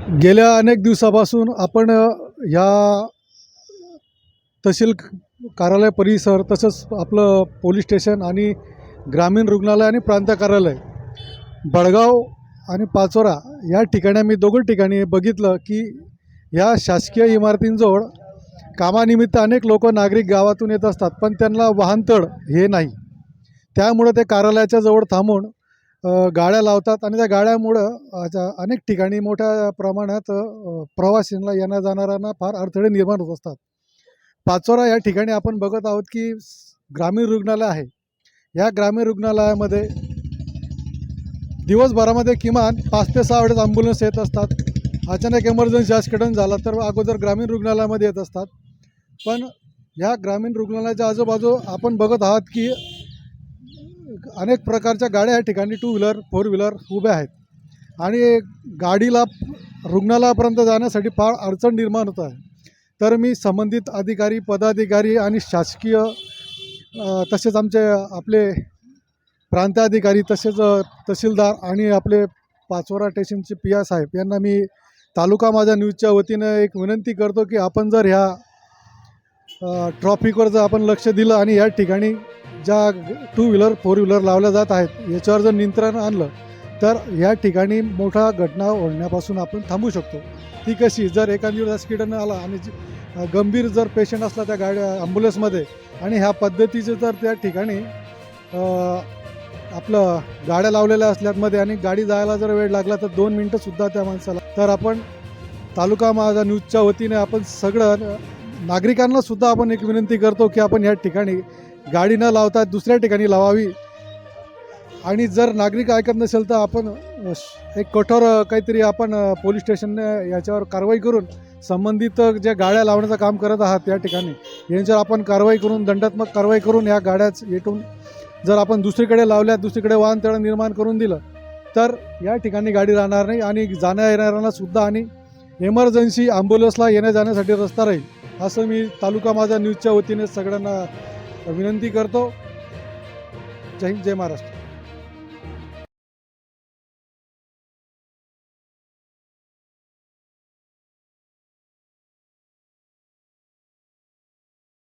गेल्या अनेक दिवसापासून आपण या तहसील कार्यालय परिसर तसंच आपलं पोलीस स्टेशन आणि ग्रामीण रुग्णालय आणि प्रांत कार्यालय बडगाव आणि पाचोरा या ठिकाणी मी दोघं ठिकाणी बघितलं की या शासकीय इमारतींजवळ कामानिमित्त अनेक लोक नागरिक गावातून येत असतात, पण त्यांना वाहनतळ हे नाही. त्यामुळे ते कार्यालयाच्या जवळ थांबून गाड्या लावतात आणि त्या गाड्यामुळं अनेक ठिकाणी मोठ्या प्रमाणात प्रवासींना येण्या जाणाऱ्यांना फार अडथळे निर्माण होत असतात. पाचोरा या ठिकाणी आपण बघत आहोत की ग्रामीण रुग्णालय आहे. या ग्रामीण रुग्णालयामध्ये दिवसभरामध्ये किमान 5 ते 6 वेळेस ॲम्ब्युलन्स येत असतात. अचानक इमर्जन्सी ॲक्सिडेंट झाला तर अगोदर ग्रामीण रुग्णालयामध्ये येत असतात. पण या ग्रामीण रुग्णालयाच्या आजूबाजू आपण बघत आहात की अनेक प्रकारच्या गाड्या या ठिकाणी 2 व्हीलर 4 व्हीलर उभ्या आहेत आणि गाडीला रुग्णालयापर्यंत जाण्यासाठी फार अडचण निर्माण होत आहे. तर मी संबंधित अधिकारी पदाधिकारी आणि शासकीय तसेच आपले प्रांताधिकारी तसेच तहसीलदार आणि आपले पाचोरा स्टेशनचे PI साहेब यांना मी तालुका माझा न्यूजच्या वतीनं एक विनंती करतो की आपण जर ह्या ट्रॉफिकवर जर आपण लक्ष दिलं आणि या ठिकाणी ज्या 2 व्हीलर 4 व्हीलर लावल्या जात आहेत याच्यावर जर नियंत्रण आणलं तर या ठिकाणी मोठा घटना होण्यापासून आपण थांबू शकतो. ती कशी, जर एखादी ॲक्सिडेंट आला आणि गंभीर जर पेशंट असला त्या गाड्या ॲम्ब्युलन्समध्ये आणि ह्या पद्धतीचे जर त्या ठिकाणी आपलं गाड्या लावलेल्या असल्यामध्ये आणि गाडी जायला जर वेळ लागला तर 2 मिनटंसुद्धा त्या माणसाला, तर आपण तालुका माझा न्यूजच्या वतीने आपण सगळं नागरिकांनासुद्धा आपण एक विनंती करतो की आपण या ठिकाणी गाडी न लावता दुसऱ्या ठिकाणी लावावी. आणि जर नागरिक ऐकत नसेल तर आपण एक कठोर काहीतरी आपण पोलीस स्टेशनने याच्यावर कारवाई करून संबंधित ज्या गाड्या लावण्याचं काम करत आहात या ठिकाणी यांच्यावर आपण कारवाई करून दंडात्मक कारवाई करून या गाड्याच येटून जर आपण दुसरीकडे लावल्या, दुसरीकडे वाहनतळ निर्माण करून दिलं तर या ठिकाणी गाडी राहणार नाही आणि जाण्या येणाऱ्यांना सुद्धा आणि इमर्जन्सी ॲम्ब्युलन्सला येण्या जाण्यासाठी रस्ता राहील, असं मी तालुका माझा न्यूजच्या वतीने सगळ्यांना विनंती करतो. जय हिंद, जय महाराष्ट्र.